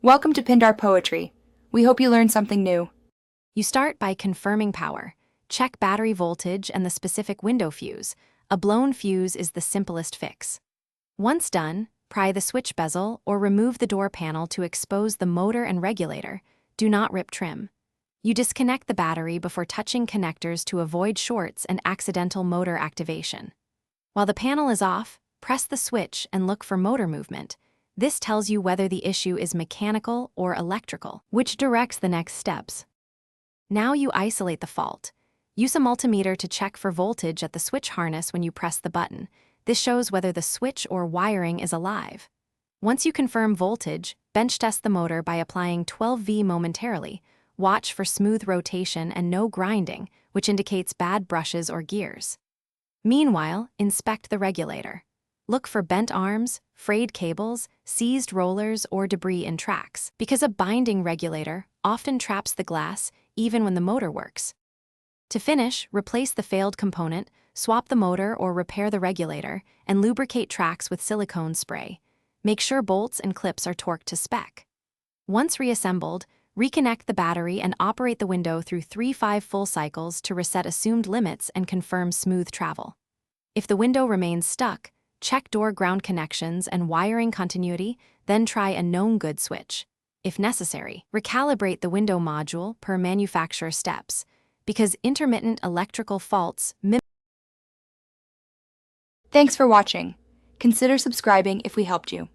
Welcome to Pindar Poetry. We hope you learned something new. You start by confirming power. Check battery voltage and the specific window fuse. A blown fuse is the simplest fix. Once done, pry the switch bezel or remove the door panel to expose the motor and regulator. Do not rip trim. You disconnect the battery before touching connectors to avoid shorts and accidental motor activation. While the panel is off, press the switch and look for motor movement. This tells you whether the issue is mechanical or electrical, which directs the next steps. Now you isolate the fault. Use a multimeter to check for voltage at the switch harness when you press the button. This shows whether the switch or wiring is alive. Once you confirm voltage, bench test the motor by applying 12V momentarily. Watch for smooth rotation and no grinding, which indicates bad brushes or gears. Meanwhile, inspect the regulator. Look for bent arms, frayed cables, seized rollers, or debris in tracks, because a binding regulator often traps the glass even when the motor works. To finish, replace the failed component, swap the motor or repair the regulator, and lubricate tracks with silicone spray. Make sure bolts and clips are torqued to spec. Once reassembled, reconnect the battery and operate the window through 3-5 full cycles to reset assumed limits and confirm smooth travel. If the window remains stuck, check door ground connections and wiring continuity, then try a known good switch. If necessary, recalibrate the window module per manufacturer steps, because intermittent electrical faults mimic. Thanks for watching. Consider subscribing if we helped you.